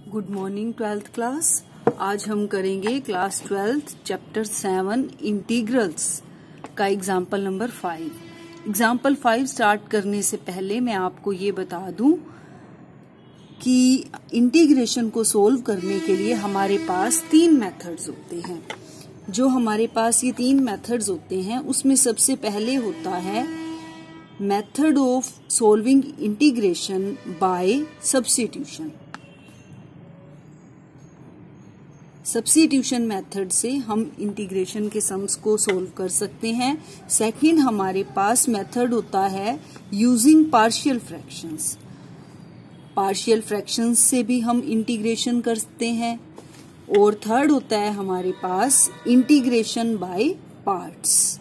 Good morning 12th class. आज हम करेंगे क्लास 12th चैप्टर 7 इंटीग्रल्स का एग्जाम्पल नंबर 5। एग्जाम्पल 5 स्टार्ट करने से पहले मैं आपको ये बता दूं कि इंटीग्रेशन को सोल्व करने के लिए हमारे पास 3 मेथड्स होते हैं। जो हमारे पास ये 3 मेथड्स होते हैं उसमें सबसे पहले होता है method of solving integration by substitution. Substitution method से हम इंटीग्रेशन के सम्स को सोल्व कर सकते हैं। सेकंड हमारे पास मेथड होता है using partial fractions. Partial fractions से भी हम इंटीग्रेशन करते हैं। और थर्ड होता है हमारे पास इंटीग्रेशन बाय पार्ट्स।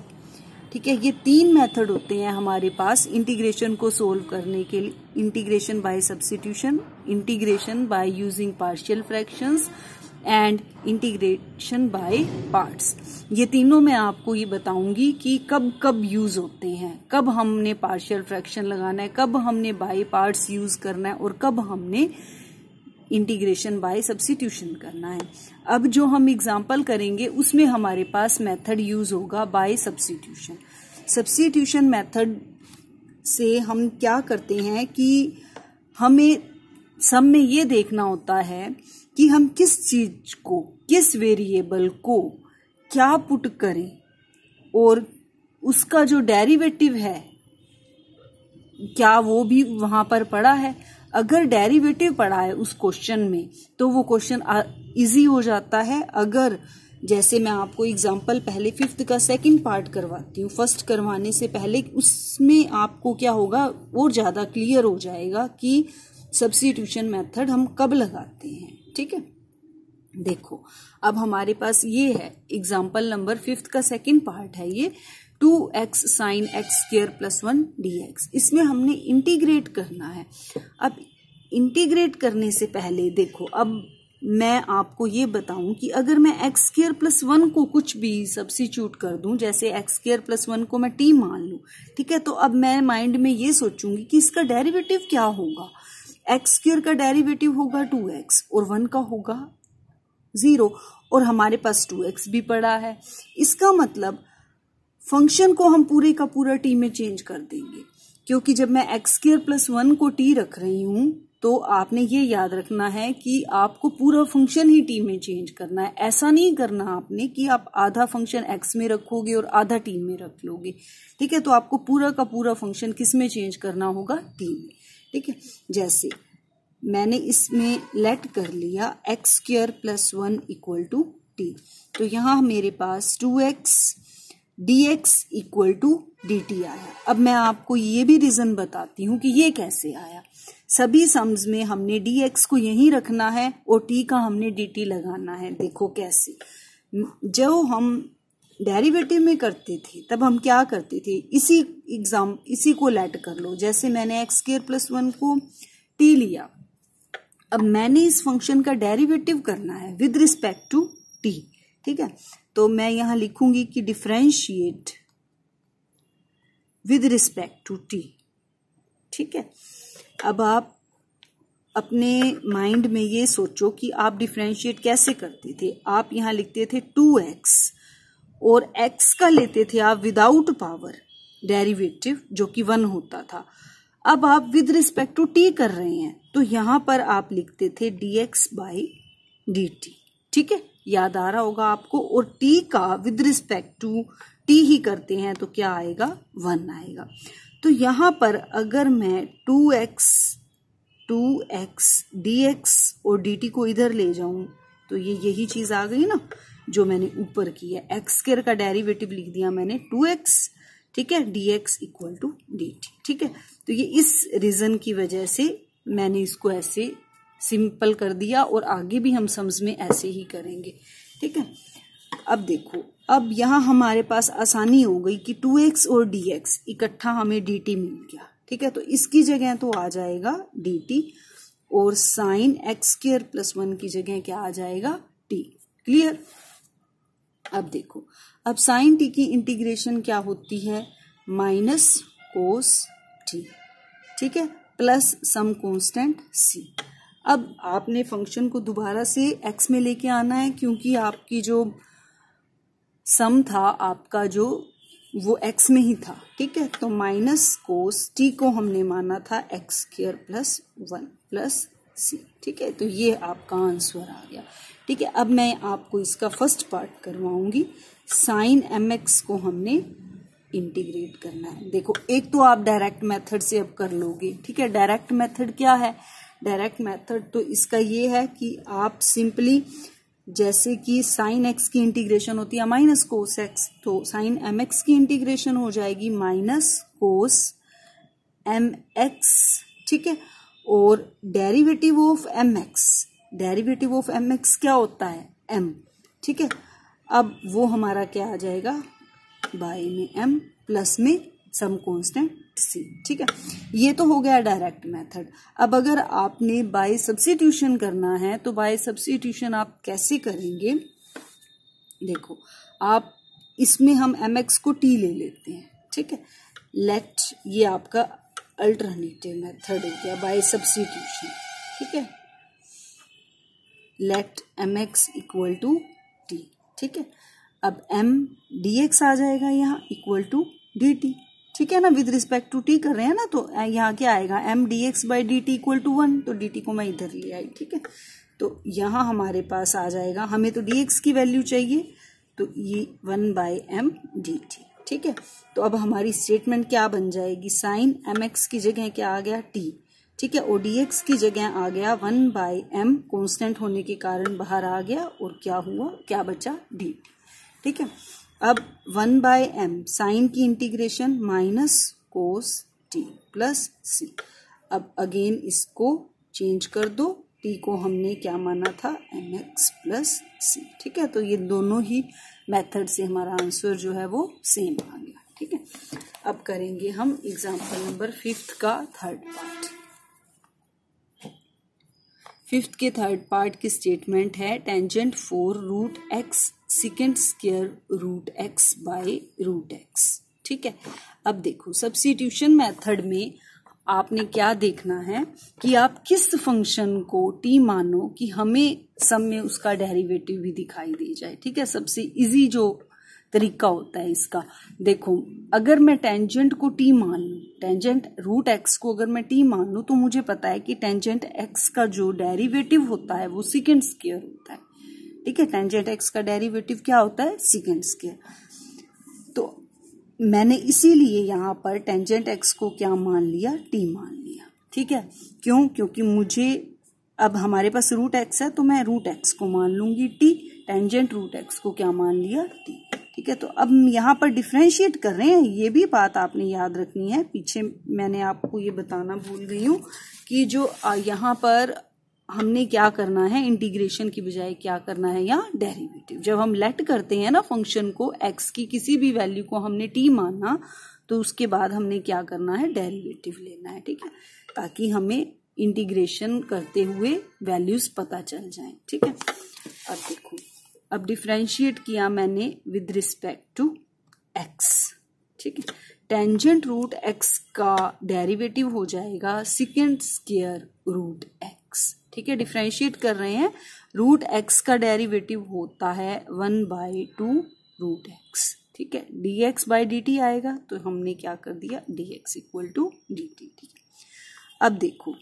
ठीक है, ये 3 मेथड होते हैं हमारे पास इंटीग्रेशन को सोल्व करने के लिए। Integration by substitution, integration by using partial fractions and integration by parts. ये तीनों मैं आपको ये बताऊंगी कि कब कब यूज होते हैं, कब हमने पार्शियल फ्रैक्शन लगाना है, कब हमने बाय पार्ट्स यूज करना है और कब हमने इंटीग्रेशन बाय सब्स्टिट्यूशन करना है। अब जो हम एग्जाम्पल करेंगे उसमें हमारे पास मेथड यूज होगा बाय सब्स्टिट्यूशन। सब्स्टिट्यूशन मेथड से हम क्या करते हैं कि हमें सम में ये देखना होता है कि हम किस चीज को, किस वेरिएबल को क्या पुट करें और उसका जो डेरिवेटिव है क्या वो भी वहां पर पड़ा है। अगर डेरिवेटिव पड़ा है उस क्वेश्चन में तो वो क्वेश्चन इजी हो जाता है। अगर जैसे मैं आपको एग्जांपल पहले 5th का सेकंड पार्ट करवाती हूँ, फर्स्ट करवाने से पहले उसमें आपको क्या होगा और ज्यादा क्लियर हो जाएगा कि सब्स्टिट्यूशन मेथड हम कब लगाते हैं। ठीक है, देखो अब हमारे पास ये है एग्जाम्पल नंबर 5th का सेकंड पार्ट है ये 2x sin x square plus 1 dx। इसमें हमने इंटीग्रेट करना है। अब इंटीग्रेट करने से पहले देखो, अब मैं आपको ये बताऊं कि अगर मैं x square plus 1 को कुछ भी सब्स्टिट्यूट कर दूं, जैसे x square plus 1 को मैं t मान लूं, ठीक है, तो अब मैं माइंड में ये सोचूंगी कि इसका डेरिवेटिव क्या होगा। x स्क्वायर का डेरिवेटिव होगा 2x और 1 का होगा 0 और हमारे पास 2x भी पड़ा है। इसका मतलब फंक्शन को हम पूरे का पूरा t में चेंज कर देंगे, क्योंकि जब मैं x स्क्वायर प्लस 1 को t रख रही हूं तो आपने ये याद रखना है कि आपको पूरा फंक्शन ही t में चेंज करना है। ऐसा नहीं करना आपने कि आप आधा फंक्शन x में रखोगे और आधा t में रख लोगे। ठीक है, तो आपको पूरा का पूरा फंक्शन किस में चेंज करना होगा, t में। ठीक है, जैसे मैंने इसमें लेट कर लिया x square plus 1 equal to T, तो यहां मेरे पास 2x dx equal to dt आया। अब मैं आपको ये भी रीजन बताती हूं कि ये कैसे आया। सभी सम्स में हमने dx को यहीं रखना है और t का हमने dt लगाना है। देखो कैसे, जो हम डेरिवेटिव में करते थे तब हम क्या करते थे, इसी को लेट कर लो। जैसे मैंने x स्क्वायर प्लस 1 को t लिया, अब मैंने इस फंक्शन का डेरिवेटिव करना है विद रिस्पेक्ट टू t। ठीक है, तो मैं यहां लिखूंगी कि differentiate with respect to t। ठीक है, अब आप अपने माइंड में ये सोचो कि आप डिफरेंशिएट कैसे करते थे। आप यहां लिखते थे 2x और x का लेते थे आप विदाउट पावर डेरिवेटिव जो कि 1 होता था। अब आप विद रिस्पेक्ट टू t कर रहे हैं तो यहां पर आप लिखते थे dx बाई dt। ठीक है, याद आ रहा होगा आपको। और t का विद रिस्पेक्ट टू t ही करते हैं तो क्या आएगा, 1 आएगा। तो यहां पर अगर मैं 2x dx और dt को इधर ले जाऊं तो ये यही चीज आ गई ना जो मैंने ऊपर की है। x स्क्वायर का डेरिवेटिव लिख दिया मैंने 2x, ठीक है, dx इक्वल टू dt। ठीक है, तो ये इस रीजन की वजह से मैंने इसको ऐसे सिंपल कर दिया और आगे भी हम सम्स में ऐसे ही करेंगे। ठीक है, अब देखो, अब यहाँ हमारे पास आसानी हो गई कि 2x और dx इकट्ठा हमें dt मिल गया। ठीक है, तो इसकी जगह तो आ जाएगा dt और साइन x स्क्वायर प्लस 1 की जगह क्या आ जाएगा, t। क्लियर। अब देखो, अब साइन t की इंटीग्रेशन क्या होती है, माइनस कोस t। ठीक है, प्लस सम कांस्टेंट c। अब आपने फंक्शन को दोबारा से x में लेके आना है, क्योंकि आपकी जो सम था आपका जो वो x में ही था, ठीक है। तो माइनस कोस t को हमने माना था x square plus 1 plus c, ठीक है। तो ये आपका आंसर आ गया, ठीक है। अब मैं आपको इसका फर्स्ट पार्ट करवाऊंगी। साइन mx को हमने इंटीग्रेट करना है। देखो, एक तो आप डायरेक्ट मेथड से अब कर लोगे, ठीक है। डायरेक्ट मेथड क्या है? डायरेक्ट मेथड तो इसका ये है कि आप सिंपली जैसे कि साइन x की इंटीग्रेशन होती है माइनस कोस x, तो साइन mx की इंटीग्रेशन हो जाएगी माइनस कोस mx, ठीक है। और derivative of mx, derivative of mx क्या होता है? m, ठीक है। अब वो हमारा क्या आ जाएगा? बाय में m प्लस में सम कांस्टेंट c, ठीक है। ये तो हो गया डायरेक्ट मेथड। अब अगर आपने बाय सब्स्टिट्यूशन करना है तो बाय सब्स्टिट्यूशन आप कैसे करेंगे? देखो, आप इसमें हम mx को t ले लेते हैं, ठीक है। लेट, ये आपका अल्टरनेटिव मेथड हो गया बाय सब्स्टिट्यूशन, ठीक है। Let mx equal to t, ठीक है। अब m dx आ जाएगा यहाँ इक्वल टू dt, ठीक है ना। विद रिस्पेक्ट टू t कर रहे हैं ना, तो यहाँ क्या आएगा? m dx by dt equal to 1, तो dt को मैं इधर ले आई, ठीक है। तो यहाँ हमारे पास आ जाएगा, हमें तो dx की वैल्यू चाहिए, तो ये 1 बाई m dt, ठीक है। तो अब हमारी स्टेटमेंट क्या बन जाएगी? साइन mx की जगह क्या आ गया? t, ठीक है। और dx की जगह आ गया 1 बाई m, कॉन्स्टेंट होने के कारण बाहर आ गया, और क्या हुआ? क्या बचा? dt, ठीक है। अब 1 बाय m साइन की integration minus cos t plus c। अब अगेन इसको चेंज कर दो, t को हमने क्या माना था? mx प्लस c, ठीक है। तो ये दोनों ही मेथड से हमारा आंसर जो है वो सेम आ गया, ठीक है। अब करेंगे हम एग्जाम्पल नंबर 5 का थर्ड पार्ट। 5th के थर्ड पार्ट की स्टेटमेंट है tangent for root x second square root x by root x, ठीक है। अब देखो, सब्स्टिट्यूशन मेथड में आपने क्या देखना है कि आप किस फंक्शन को t मानो कि हमें सम में उसका डेरिवेटिव भी दिखाई दे जाए, ठीक है। सबसे इजी जो तरीका होता है इसका, देखो, अगर मैं टेंजेंट को t मान लूं, टेंजेंट रूट x को अगर मैं t मान लूं, तो मुझे पता है कि टेंजेंट x का जो डेरिवेटिव होता है वो सेकेंड स्क्वायर होता है, ठीक है। टेंजेंट x का डेरिवेटिव क्या होता है? Second square. तो मैंने इसीलिए यहाँ पर टेंजेंट x को क्या मान लिया? t मान लिया, ठीक है। क्यों? क्योंकि मुझे अब हमारे पास रूट x है, तो मैं रूट x को मान लूंगी t, टेंजेंट रूट x को क्या मान लिया? t, ठीक है। तो अब यहाँ पर डिफरेंशिएट कर रहे हैं, ये भी बात आपने याद रखनी है। पीछे मैंने आपको ये बताना भूल गई हूँ कि जो यहाँ पर हमने क्या करना है, इंटीग्रेशन की बजाय क्या करना है यहाँ? डेरिवेटिव। जब हम लेट करते हैं ना फंक्शन को, x की किसी भी वैल्यू को हमने t माना, तो उसके बाद हमने क्या करना है? डेरिवेटिव लेना है, ठीक है, ताकि हमें इंटीग्रेशन करते हुए वैल्यूज पता चल जाएं, ठीक है। अब देखो, अब डिफरेंशिएट किया मैंने विद रिस्पेक्ट टू x, ठीक है। टेंजेंट रूट x का डेरिवेटिव हो जाएगा सेकेंड स्क्वायर रूट x, ठीक है। डिफरेंशिएट कर रहे हैं, रूट x का डेरिवेटिव होता है 1 बाई 2 रूट x, ठीक है। dx बाई dt आएगा, तो हमने क्या कर दिया? dx इक्वल टू dt, ठीक है। अब देखो,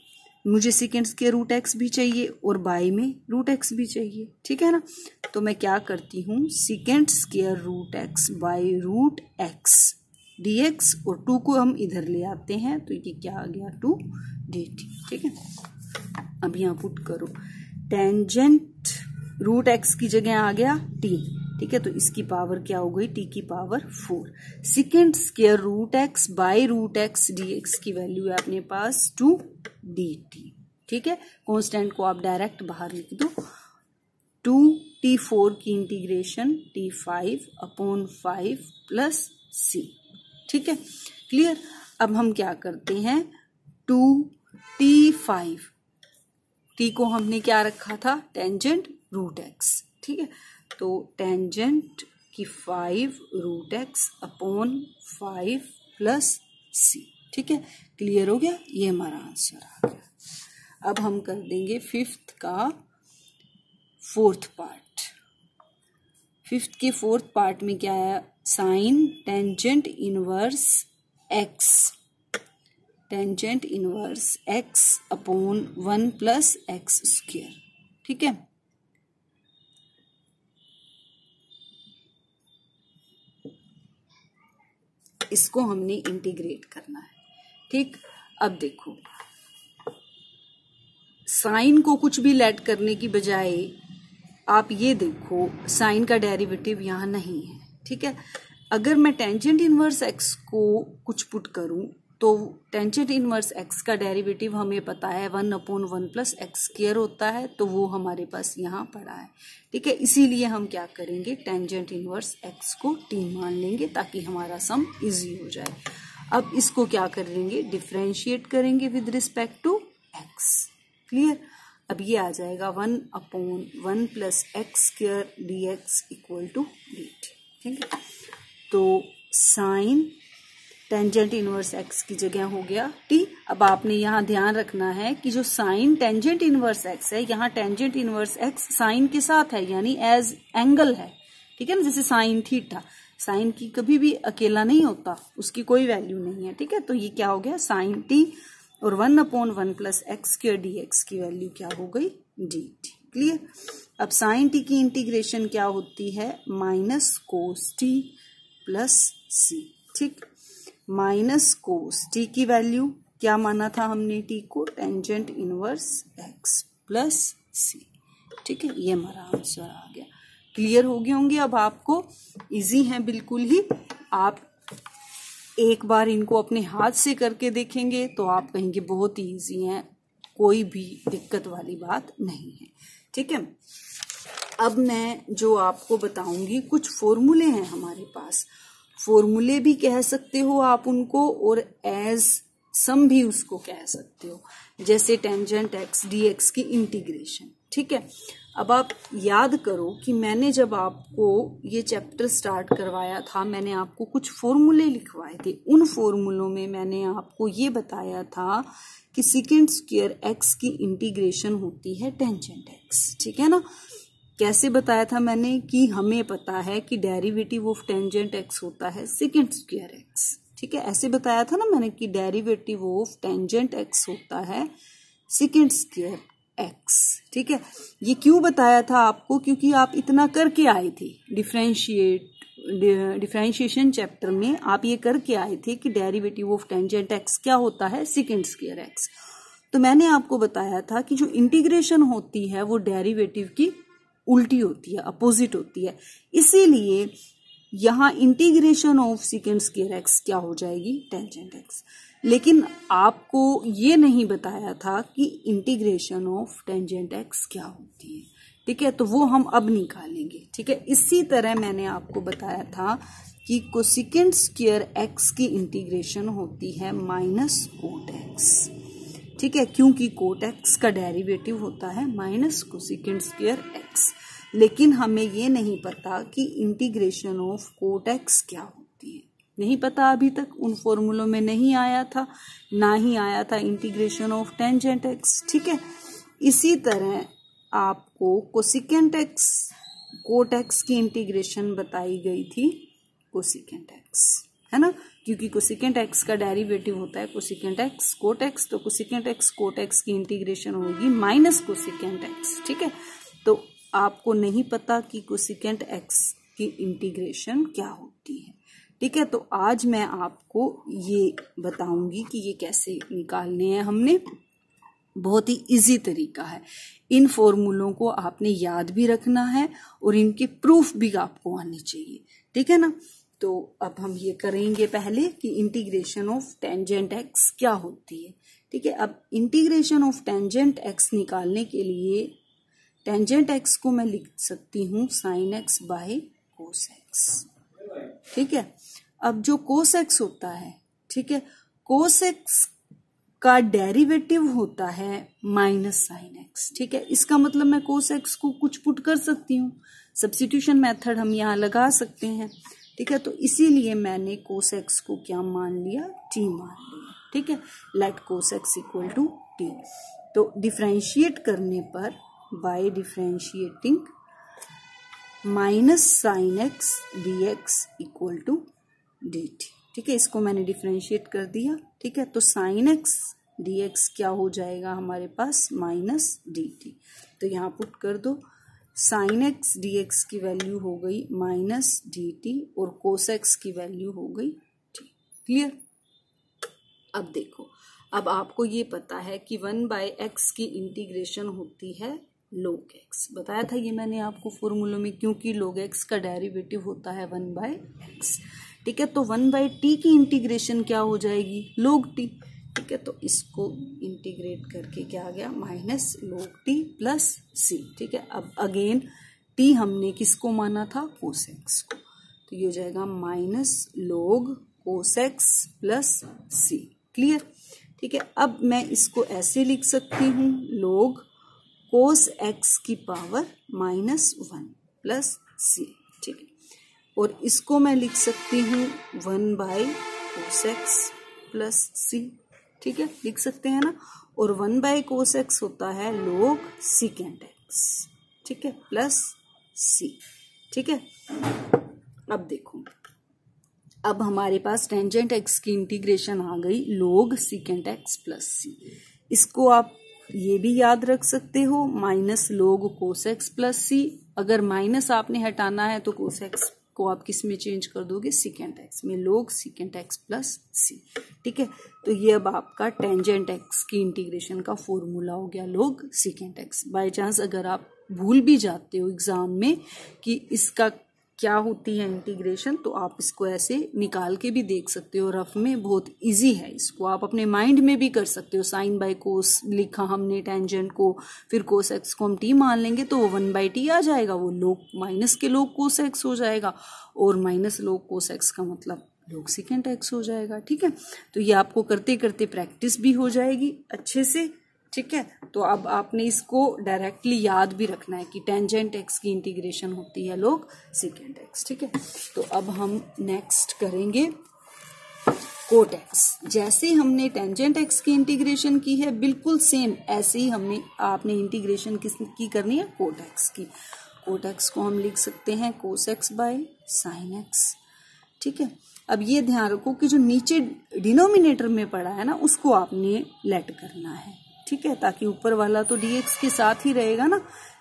मुझे सेकेंड स्क्वायर रूट x भी चाहिए और बाई में रूट x भी चाहिए, ठीक है ना। तो मैं क्या करती हूँ? Second square root x by root x dx, और 2 को हम इधर ले आते हैं, तो ये क्या आ गया? 2 dt, ठीक है। अब यहाँ पुट करो, टेंजेंट रूट x की जगह आ गया t, ठीक है। तो इसकी पावर क्या हो गई? t की power 4। Second square root x by root x dx की वैल्यू है अपने पास 2 dt, ठीक है। कांस्टेंट को आप डायरेक्ट बाहर लिख दो, 2t4 की integration t5 upon 5 plus c, ठीक है। क्लियर? अब हम क्या करते हैं? 2t5, t को हमने क्या रखा था? टेंजेंट रूट x, ठीक है। तो टेंजेंट की 5 root x upon 5 plus c, ठीक है। क्लियर हो गया? ये हमारा आंसर आ गया। अब हम कर देंगे फिफ्थ का फोर्थ पार्ट। फिफ्थ के फोर्थ पार्ट में क्या है, sine tangent inverse x, tangent inverse x upon 1 plus x square. ठीक है, इसको हमने इंटीग्रेट करना है। ठीक, अब देखो साइन को कुछ भी लेट करने की बजाय आप ये देखो साइन का डेरिवेटिव यहाँ नहीं है। ठीक है, अगर मैं टेंजेंट इनवर्स एक्स को कुछ पुट करूं तो टेंजेंट इनवर्स एक्स का डेरिवेटिव हमें पता है 1/1 प्लस एक्स स्क्वायर होता है, तो वो हमारे पास यहाँ पड़ा है। ठीक है, इसीलिए हम क्या करेंगे, टेंजेंट इनवर्स एक्स को t मान लेंगे ताकि हमारा सम इजी हो जाए। अब इसको क्या करेंगे, डिफरेंशिएट करेंगे with respect to x. Clear, अब ये आ जाएगा 1/1 plus x square d x equal to dt। ठीक है, तो साइन टेंजेंट इनवर्स एक्स की जगह हो गया t। अब आपने यहाँ ध्यान रखना है कि जो साइन टेंजेंट इनवर्स एक्स है, यहाँ टेंजेंट इनवर्स एक्स साइन के साथ है, यानी एज एंगल है। ठीक है ना, जैसे साइन थीटा, साइन की कभी भी अकेला नहीं होता, उसकी कोई वैल्यू नहीं है। ठीक है, तो ये क्या हो गया साइन t, और 1/1 plus x square d x की वैल्यू क्या हो गई, dt। क्लियर, अब साइन t की इंटीग्रेशन क्या होती है, minus cos t plus c। ठीक, माइनस कोस t की वैल्यू क्या माना था हमने, t को tangent inverse x plus c। ठीक है, ये हमारा आंसर आ गया। क्लियर हो गए होंगे अब आपको, इजी है बिल्कुल ही। आप एक बार इनको अपने हाथ से करके देखेंगे तो आप कहेंगे बहुत ही इजी है, कोई भी दिक्कत वाली बात नहीं है। ठीक है, अब मैं जो आपको बताऊंगी कुछ फॉर्मूले हैं हमारे पास, फॉर्मूले भी कह सकते हो आप उनको, और एज सम भी उसको कह सकते हो, जैसे टेंजेंट एक्स डी एक्स की इंटीग्रेशन। ठीक है, अब आप याद करो कि मैंने जब आपको ये चैप्टर स्टार्ट करवाया था, मैंने आपको कुछ फॉर्मूले लिखवाए थे। उन फॉर्मूलों में मैंने आपको ये बताया था कि सेकेंड स्क्वायर एक्स की इंटीग्रेशन होती है टेंजेंट एक्स। ठीक है ना, कैसे बताया था मैंने, कि हमें पता है कि डेरिवेटिव ऑफ टेंजेंट एक्स होता है सेकेंड स्क्वायर एक्स। ठीक है, ऐसे बताया था ना मैंने कि डेरिवेटिव ऑफ टेंजेंट एक्स होता है सेकेंड स्क्वायर एक्स। ठीक है, ये क्यों बताया था आपको, क्योंकि आप इतना करके आए थे डिफरेंशिएशन चैप्टर में, आप ये करके आए थे कि डेरिवेटिव ऑफ टेंजेंट एक्स क्या होता है, सेकेंड स्क्वायर एक्स। तो मैंने आपको बताया था कि जो इंटीग्रेशन होती है वो डेरिवेटिव की उल्टी होती है, अपोजिट होती है, इसीलिए यहाँ integration of second square x क्या हो जाएगी, टेंजेंट एक्स। लेकिन आपको ये नहीं बताया था कि इंटीग्रेशन ऑफ टेंजेंट एक्स क्या होती है। ठीक है, तो वो हम अब निकालेंगे। ठीक है, इसी तरह मैंने आपको बताया था कि कोसेकेंड स्क्वायर एक्स की इंटीग्रेशन होती है माइनस कोट एक्स। ठीक है, क्योंकि कोट एक्स का डेरिवेटिव होता है माइनस कोसेकेंड स्क्वायर एक्स। लेकिन हमें ये नहीं पता कि इंटीग्रेशन ऑफ कोट एक्स क्या होती है, नहीं पता अभी तक, उन फॉर्मूलों में नहीं आया था, ना ही आया था इंटीग्रेशन ऑफ टेंजेंट एक्स। ठीक है, इसी तरह आपको कोसेकेंट एक्स कोट एक्स की इंटीग्रेशन बताई गई थी कोसेकेंट एक्स, है ना, क्योंकि कोसेकेंट एक्स का डेरिवेटिव होता है कोसेकेंट एक्स कोट एक्स, तो कोसेकेंट एक्स कोट एक्स की इंटीग्रेशन होगी माइनस कोसेकेंट एक्स। ठीक है, तो आपको नहीं पता कि कोसेकेंट एक्स की इंटीग्रेशन क्या होती है। ठीक है, तो आज मैं आपको ये बताऊंगी कि ये कैसे निकालने हैं हमने, बहुत ही इजी तरीका है। इन फॉर्मूलों को आपने याद भी रखना है और इनके प्रूफ भी आपको आने चाहिए। ठीक है ना, तो अब हम ये करेंगे पहले कि इंटीग्रेशन ऑफ टेंजेंट एक्स क्या होती है। ठीक है, अब इंटीग्रेशन ऑफ टेंजेंट एक्स निकालने के लिए टेंजेंट एक्स को मैं लिख सकती हूँ sine x by cos x. ठीक है, अब जो कोस एक्स होता है, ठीक है, कोस एक्स का डेरिवेटिव होता है माइनस साइन एक्स। ठीक है, इसका मतलब मैं कोस एक्स को कुछ पुट कर सकती हूँ, सब्स्टिट्यूशन मेथड हम यहाँ लगा सकते हैं। ठीक है, तो इसीलिए मैंने कोस एक्स को क्या मान लिया, टी मान लिया। ठीक है, let cos x equal to T. तो डिफरेंशिएट करने पर by differentiating minus sine x d x equal to d t. ठीक है, इसको मैंने डिफरेंशिएट कर दिया। ठीक है, तो साइन एक्स डी एक्स क्या हो जाएगा हमारे पास माइनस डी टी। तो यहाँ पुट कर दो, साइन एक्स डी एक्स की वैल्यू हो गई माइनस डी टी और कोस एक्स की वैल्यू हो गई टी। क्लियर। अब देखो, अब आपको ये पता है कि 1/x की इंटीग्रेशन होती है log x। बताया था ये मैंने आपको फॉर्मूलों में, क्योंकि log x का डेरिवेटिव होता है 1/x। ठीक है, तो 1/t की इंटीग्रेशन क्या हो जाएगी log t। ठीक है, तो इसको इंटीग्रेट करके क्या आ गया minus log t plus c। ठीक है, अब अगेन t हमने किसको माना था cos x को, तो ये हो जाएगा minus log cos x plus c। Clear. ठीक है, अब मैं इसको ऐसे लिख सकती हूँ log cos x की पावर -1 प्लस c। ठीक है, और इसको मैं लिख सकती हूँ 1/cos x प्लस c। ठीक है, लिख सकते हैं ना, और 1/cos x होता है log secant x। ठीक है, प्लस c। ठीक है, अब देखो, अब हमारे पास टेंजेंट एक्स की इंटीग्रेशन आ गई log secant x plus c। इसको आप ये भी याद रख सकते हो minus log cos x plus c। अगर माइनस आपने हटाना है तो cos x को आप किस में चेंज कर दोगे secant x में, log secant x plus c। ठीक है, तो ये अब आपका टेंजेंट एक्स की इंटीग्रेशन का फॉर्मूला हो गया log secant x। By chance अगर आप भूल भी जाते हो एग्जाम में कि इसका क्या होती है इंटीग्रेशन, तो आप इसको ऐसे निकाल के भी देख सकते हो रफ में, बहुत इजी है। इसको आप अपने माइंड में भी कर सकते हो। साइन बाय कोस लिखा हमने टेंजेंट को, फिर कोस एक्स को हम टी मान लेंगे तो वो 1/t आ जाएगा, वो log माइनस के log कोस एक्स हो जाएगा, और माइनस log कोस एक्स का मतलब log secant x हो जाएगा। ठीक है, तो ये आपको करते करते प्रैक्टिस भी हो जाएगी अच्छे से। ठीक है, तो अब आपने इसको डायरेक्टली याद भी रखना है कि टेंजेंट एक्स की इंटीग्रेशन होती है log secant x। ठीक है, तो अब हम नेक्स्ट करेंगे कोट एक्स। जैसे हमने टेंजेंट एक्स की इंटीग्रेशन की है बिल्कुल सेम ऐसे ही आपने इंटीग्रेशन किसकी करनी है कोट एक्स की। कोट एक्स को हम लिख सकते हैं cos x by sine x. ठीक है, अब ये ध्यान रखो कि जो नीचे डिनोमिनेटर में पड़ा है ना उसको आपने लेट करना है। ठीक है, ताकि ऊपर वाला तो dx के साथ ही रहेगा ना।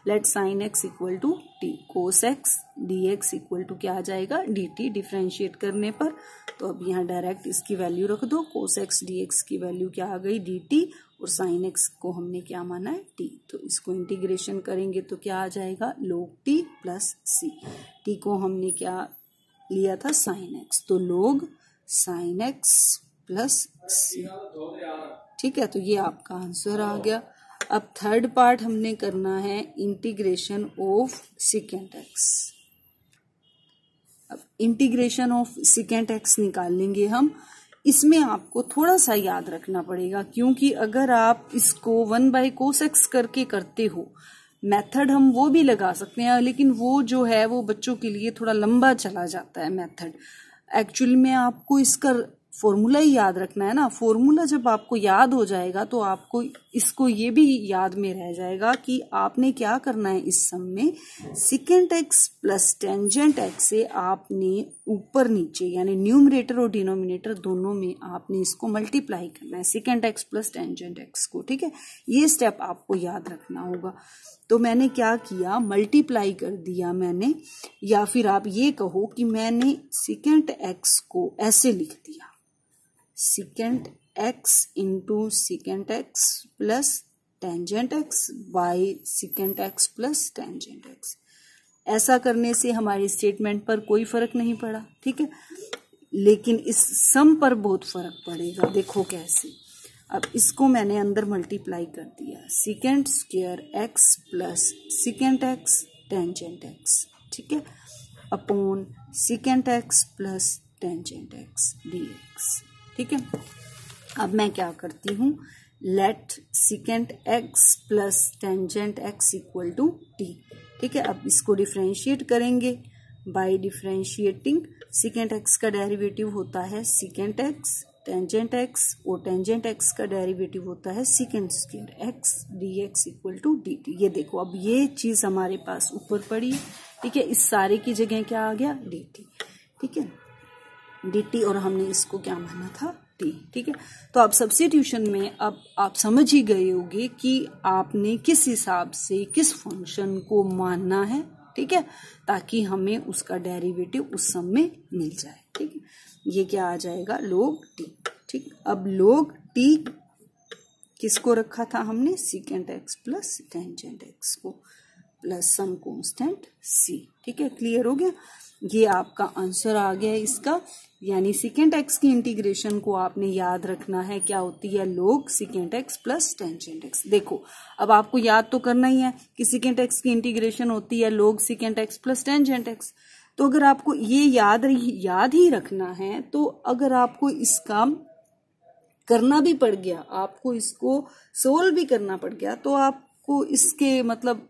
Let sine x equal to t, cos x dx equal to क्या आ जाएगा dt डिफरेंशिएट करने पर। तो अब यहाँ डायरेक्ट इसकी वैल्यू रख दो, कोस एक्स dx की वैल्यू क्या आ गई dt, और साइन एक्स को हमने क्या माना है t। तो इसको इंटीग्रेशन करेंगे तो क्या आ जाएगा log t plus c। t को हमने क्या लिया था साइन एक्स, तो log sine x plus c। ठीक है, तो ये आपका आंसर आ गया। अब थर्ड पार्ट हमने करना है इंटीग्रेशन ऑफ secant x। अब इंटीग्रेशन ऑफ secant x निकालेंगे हम। इसमें आपको थोड़ा सा याद रखना पड़ेगा, क्योंकि अगर आप इसको 1/cos x करके करते हो, मेथड हम वो भी लगा सकते हैं, लेकिन वो जो है वो बच्चों के लिए थोड़ा लंबा चला जाता है मेथड। एक्चुअली में आपको इसका फॉर्मूला ही याद रखना है ना। फॉर्मूला जब आपको याद हो जाएगा तो आपको इसको ये भी याद में रह जाएगा कि आपने क्या करना है। इस सम में secant x plus tangent x से आपने ऊपर नीचे यानी न्यूमरेटर और डिनोमिनेटर दोनों में आपने इसको मल्टीप्लाई करना है secant x plus tangent x को। ठीक है, ये स्टेप आपको याद रखना होगा। तो मैंने क्या किया, मल्टीप्लाई कर दिया मैंने, या फिर आप ये कहो कि मैंने secant x को ऐसे लिख दिया, secant x into secant x plus tangent x by secant x plus tangent x। ऐसा करने से हमारी स्टेटमेंट पर कोई फर्क नहीं पड़ा। ठीक है, लेकिन इस सम पर बहुत फर्क पड़ेगा। देखो कैसे, अब इसको मैंने अंदर मल्टीप्लाई कर दिया, secant square x plus secant x tangent x। ठीक है, upon secant x plus tangent x dx। ठीक है, अब मैं क्या करती हूँ, let secant x plus tangent x equal to t। ठीक है, अब इसको डिफरेंशिएट करेंगे बाय डिफरेंशिएटिंग। secant x का डेरिवेटिव होता है secant x टेंजेंट एक्स, और टेंजेंट एक्स का डेरिवेटिव होता है second square x dx equal to dt। ये देखो अब ये चीज हमारे पास ऊपर पड़ी है, ठीक है, इस सारे की जगह क्या आ गया dt, ठीक है, dt, और हमने इसको क्या माना था t, ठीक है। तो अब सब्स्टिट्यूशन में अब आप समझ ही गए होंगे कि आपने किस हिसाब से किस फंक्शन को मानना है, ठीक है, ताकि हमें उसका डेरिवेटिव उस सम में मिल जाए, ठीक है। ये क्या आ जाएगा log t, ठीक। अब log t किसको रखा था हमने, second x plus tangent x को प्लस सम कांस्टेंट c, ठीक है, क्लियर हो गया। ये आपका आंसर आ गया इसका, यानी सेकेंड एक्स की इंटीग्रेशन को आपने याद रखना है, क्या होती है log second x plus tangent x. देखो अब आपको याद तो करना ही है कि सेकेंड एक्स की इंटीग्रेशन होती है log second x plus tangent x. तो अगर आपको ये याद ही रखना है, तो अगर आपको इसका करना भी पड़ गया, आपको इसको सोल्व भी करना पड़ गया, तो आपको इसके मतलब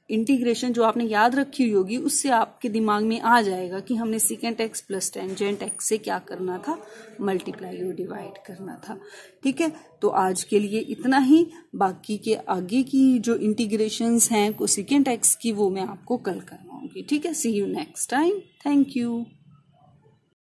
इंटीग्रेशन जो आपने याद रखी हुई होगी उससे आपके दिमाग में आ जाएगा कि हमने second x plus tangent x से क्या करना था, मल्टीप्लाई और डिवाइड करना था, ठीक है। तो आज के लिए इतना ही, बाकी के आगे की जो इंटीग्रेशंस हैं को सेकेंड एक्स की वो मैं आपको कल करवाऊंगी, ठीक है। See you next time, thank you.